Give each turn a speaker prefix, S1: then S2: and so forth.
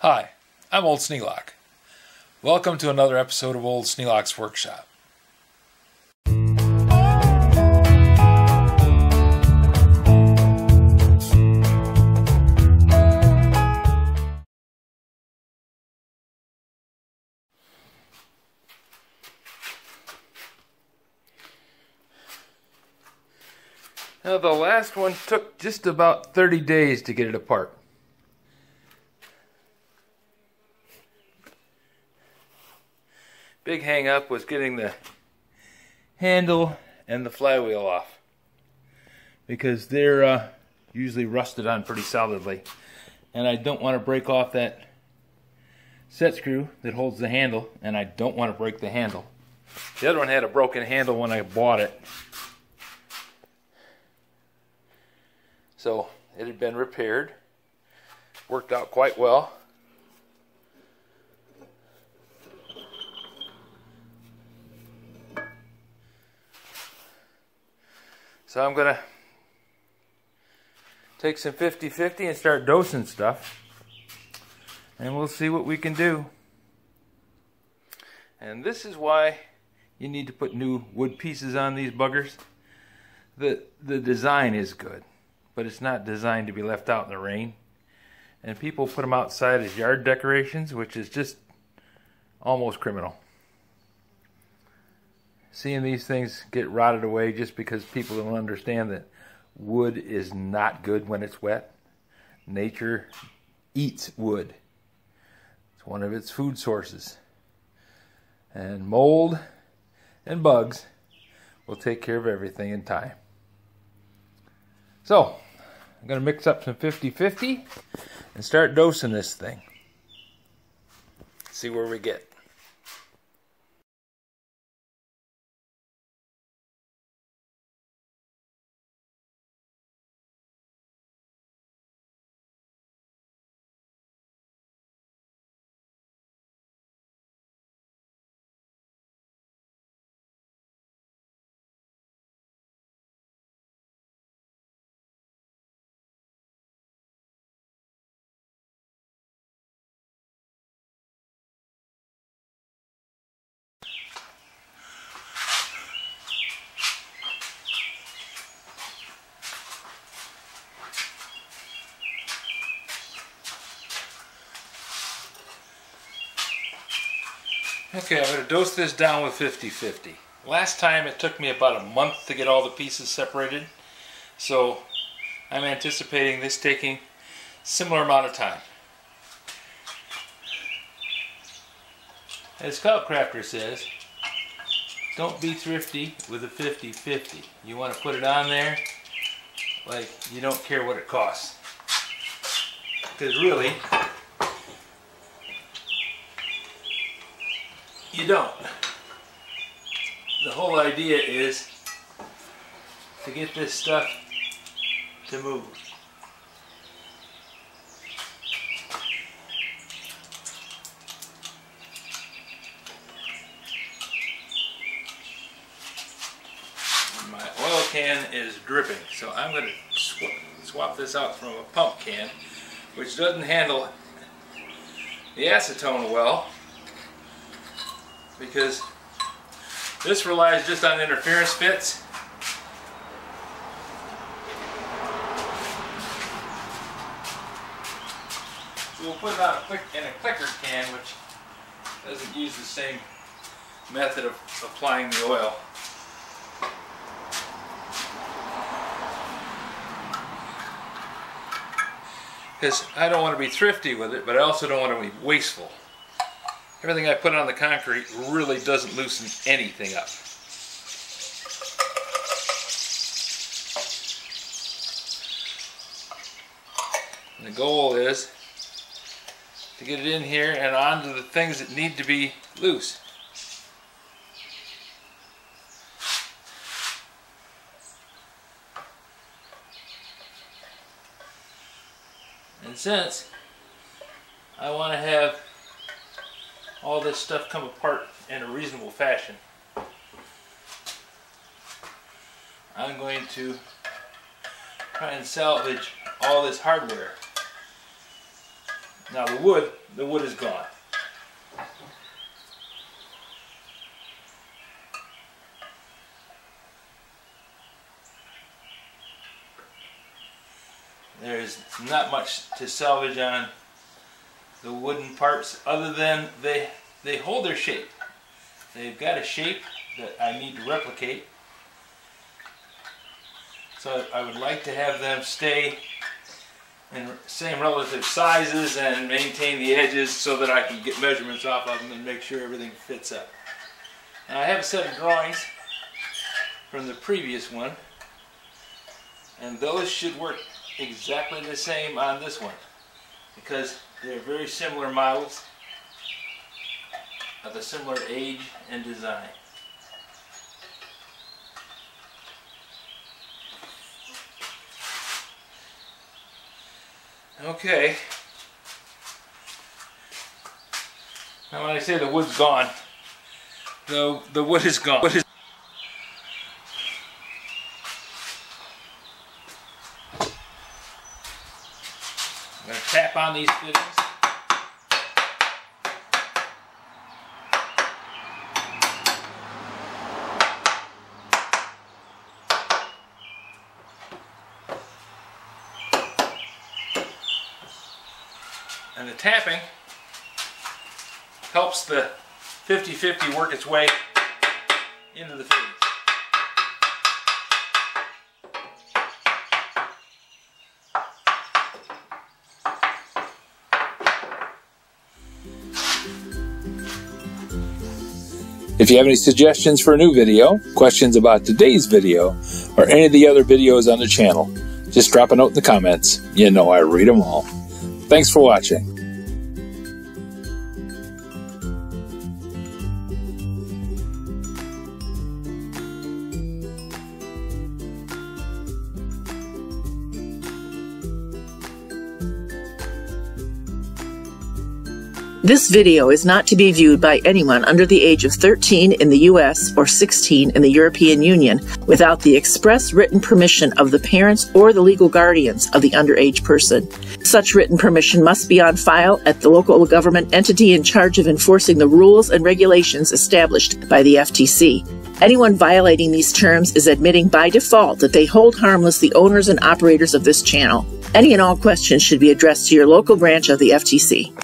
S1: Hi, I'm Old Sneelock. Welcome to another episode of Old Sneelock's Workshop. Now, the last one took just about 30 days to get it apart. Big hang up was getting the handle and the flywheel off, because they're usually rusted on pretty solidly, and I don't want to break off that set screw that holds the handle, and I don't want to break the handle. The other one had a broken handle when I bought it, so it had been repaired. Worked out quite well. So I'm going to take some 50-50 and start dosing stuff, and we'll see what we can do. And this is why you need to put new wood pieces on these buggers. The design is good, but it's not designed to be left out in the rain. And people put them outside as yard decorations, which is just almost criminal. Seeing these things get rotted away just because people don't understand that wood is not good when it's wet. Nature eats wood. It's one of its food sources. And mold and bugs will take care of everything in time. So, I'm going to mix up some 50-50 and start dosing this thing. See where we get. Okay, I'm going to dose this down with 50-50. Last time it took me about a month to get all the pieces separated, so I'm anticipating this taking a similar amount of time. As Scoutcrafter says, don't be thrifty with a 50-50. You want to put it on there like you don't care what it costs. Because really, you don't. The whole idea is to get this stuff to move. My oil can is dripping, so I'm going to swap this out from a pump can, which doesn't handle the acetone well, because this relies just on interference fits. So we'll put it on in a clicker can, which doesn't use the same method of applying the oil. Because I don't want to be thrifty with it, but I also don't want to be wasteful. Everything I put on the concrete really doesn't loosen anything up. And the goal is to get it in here and onto the things that need to be loose. And since I want to have all this stuff come apart in a reasonable fashion, I'm going to try and salvage all this hardware Now the wood is gone. There's not much to salvage on the wooden parts other than they hold their shape. They've got a shape that I need to replicate. So I would like to have them stay in same relative sizes and maintain the edges so that I can get measurements off of them and make sure everything fits up. Now I have a set of drawings from the previous one, and those should work exactly the same on this one because they're very similar models of a similar age and design. Okay. Now when I say the wood's gone, the wood is gone. I'm going to tap on these fittings. And the tapping helps the 50-50 work its way into the fittings. If you have any suggestions for a new video, questions about today's video, or any of the other videos on the channel, just drop a note in the comments. You know I read them all. Thanks for watching.
S2: This video is not to be viewed by anyone under the age of 13 in the U.S. or 16 in the European Union without the express written permission of the parents or the legal guardians of the underage person. Such written permission must be on file at the local government entity in charge of enforcing the rules and regulations established by the FTC. Anyone violating these terms is admitting by default that they hold harmless the owners and operators of this channel. Any and all questions should be addressed to your local branch of the FTC.